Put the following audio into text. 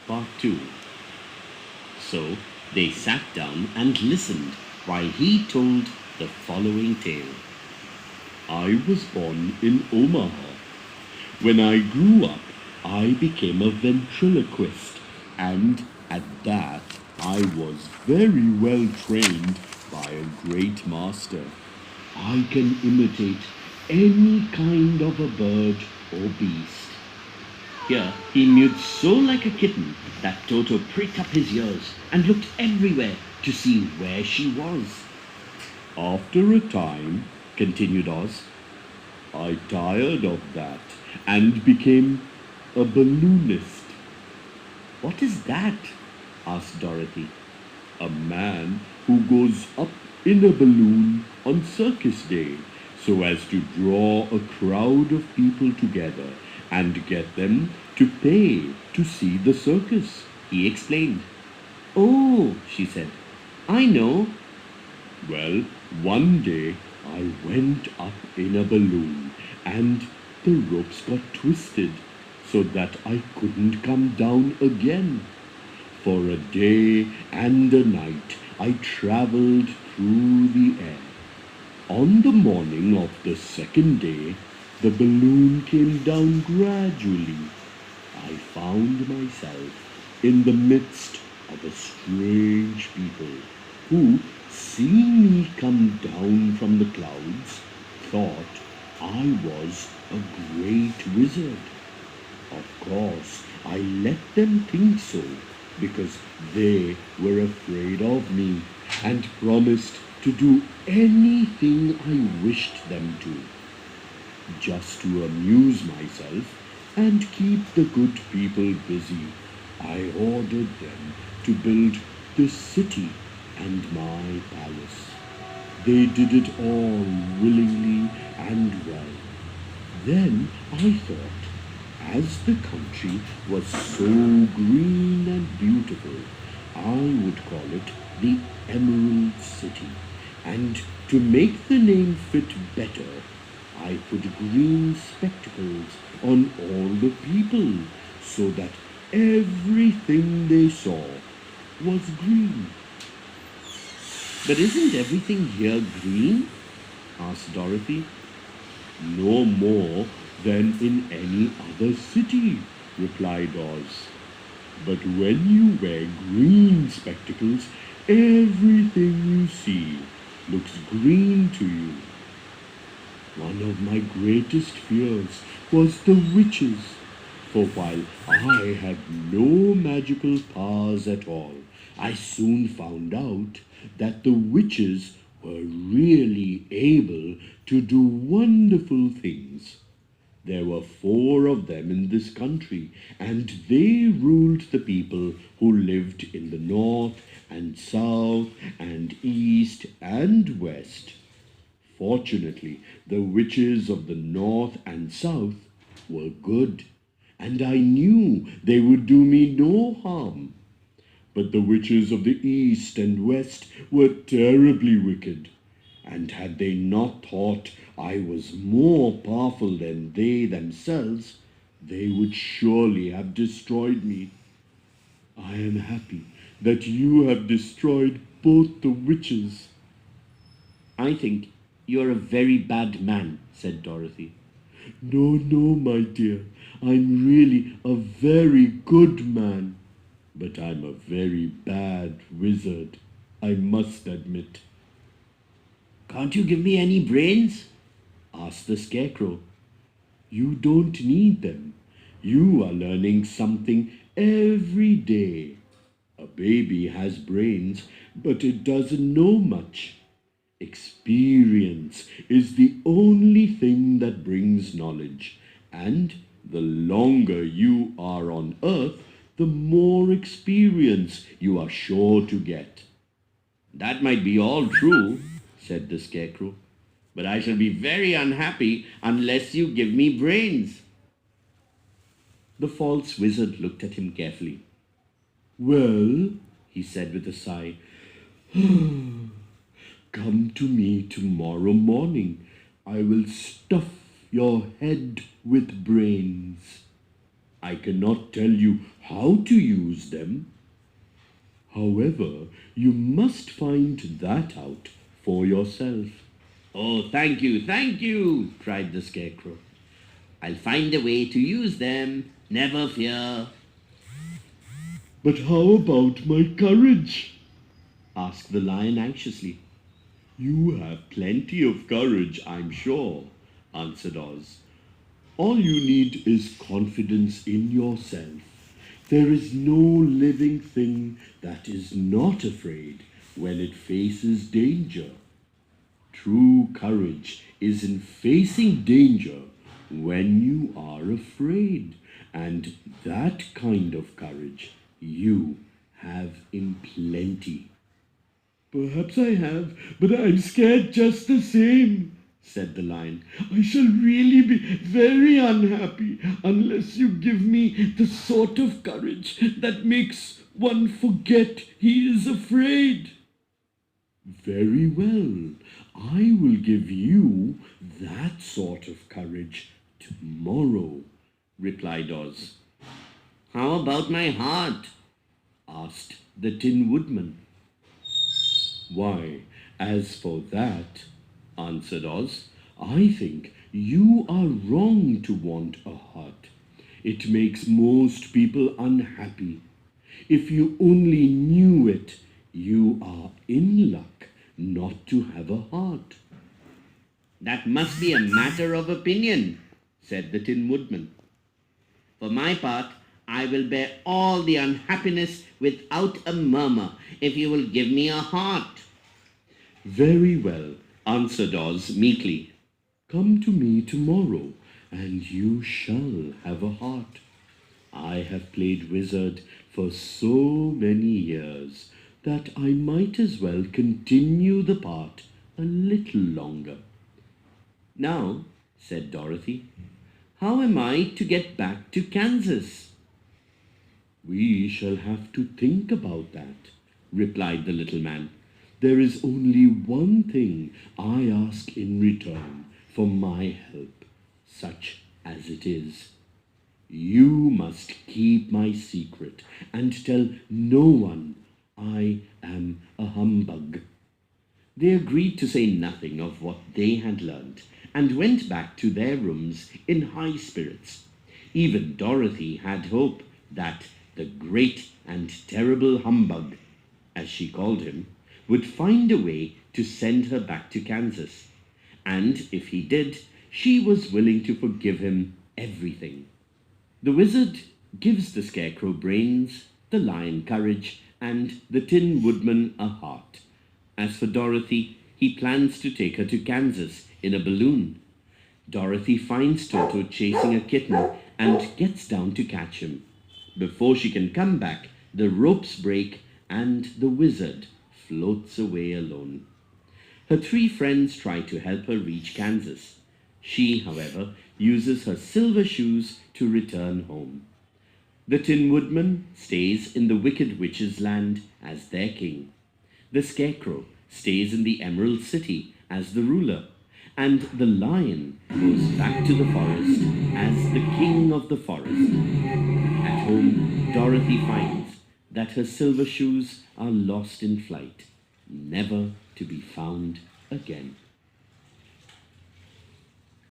Part 2. So they sat down and listened while he told the following tale. I was born in Omaha. When I grew up, I became a ventriloquist, and at that, I was very well trained by a great master. I can imitate any kind of a bird or beast. Here, he mewed so like a kitten that Toto pricked up his ears and looked everywhere to see where she was. After a time, continued Oz, I tired of that and became a balloonist. What is that? Asked Dorothy. A man who goes up in a balloon on circus day so as to draw a crowd of people together and get them to pay to see the circus, he explained. Oh, she said, I know. Well, one day I went up in a balloon and the ropes got twisted so that I couldn't come down again. For a day and a night I traveled through the air. On the morning of the second day, the balloon came down gradually. I found myself in the midst of a strange people who, seeing me come down from the clouds, thought I was a great wizard. Of course, I let them think so because they were afraid of me and promised to do anything I wished them to, just to amuse myself and keep the good people busy. I ordered them to build the city and my palace. They did it all willingly and well. Then I thought, as the country was so green and beautiful, I would call it the Emerald City. And to make the name fit better, I put green spectacles on all the people so that everything they saw was green. But isn't everything here green? Asked Dorothy. No more than in any other city, replied Oz. But when you wear green spectacles, everything you see looks green to you. One of my greatest fears was the witches, for while I had no magical powers at all, I soon found out that the witches were really able to do wonderful things. There were 4 of them in this country, and they ruled the people who lived in the north and south and east and west. Fortunately, the witches of the north and south were good, and I knew they would do me no harm. But the witches of the east and west were terribly wicked, and had they not thought I was more powerful than they themselves, they would surely have destroyed me. I am happy that you have destroyed both the witches. I think you're a very bad man, said Dorothy. No, no, my dear, I'm really a very good man. But I'm a very bad wizard, I must admit. Can't you give me any brains? Asked the Scarecrow. You don't need them. You are learning something every day. A baby has brains, but it doesn't know much. Experience is the only thing that brings knowledge, and the longer you are on Earth, the more experience you are sure to get. That might be all true, said the Scarecrow, but I shall be very unhappy unless you give me brains. The false wizard looked at him carefully. Well, he said with a sigh, come to me tomorrow morning. I will stuff your head with brains. I cannot tell you how to use them. However, you must find that out for yourself. Oh, thank you, cried the Scarecrow. I'll find a way to use them, never fear. But how about my courage? Asked the Lion anxiously. You have plenty of courage, I'm sure, answered Oz. All you need is confidence in yourself. There is no living thing that is not afraid when it faces danger. True courage is in facing danger when you are afraid, and that kind of courage you have in plenty. Perhaps I have, but I'm scared just the same, said the Lion. I shall really be very unhappy unless you give me the sort of courage that makes one forget he is afraid. Very well, I will give you that sort of courage tomorrow, replied Oz. How about my heart? Asked the Tin Woodman. Why, as for that, answered Oz, I think you are wrong to want a heart. It makes most people unhappy. If you only knew it, you are in luck not to have a heart. That must be a matter of opinion, said the Tin Woodman. For my part, I will bear all the unhappiness without a murmur if you will give me a heart. Very well, answered Oz meekly. Come to me tomorrow, and you shall have a heart. I have played wizard for so many years that I might as well continue the part a little longer. Now, said Dorothy, how am I to get back to Kansas? We shall have to think about that, replied the little man. There is only one thing I ask in return for my help, such as it is. You must keep my secret and tell no one I am a humbug. They agreed to say nothing of what they had learnt and went back to their rooms in high spirits. Even Dorothy had hope that the great and terrible humbug, as she called him, would find a way to send her back to Kansas. And if he did, she was willing to forgive him everything. The wizard gives the Scarecrow brains, the Lion courage, and the Tin Woodman a heart. As for Dorothy, he plans to take her to Kansas in a balloon. Dorothy finds Toto chasing a kitten and gets down to catch him. Before she can come back, the ropes break and the wizard floats away alone. Her three friends try to help her reach Kansas. She, however, uses her silver shoes to return home. The Tin Woodman stays in the Wicked Witch's land as their king. The Scarecrow stays in the Emerald City as the ruler, and the Lion goes back to the forest as the king of the forest. At home, Dorothy finds that her silver shoes are lost in flight, never to be found again.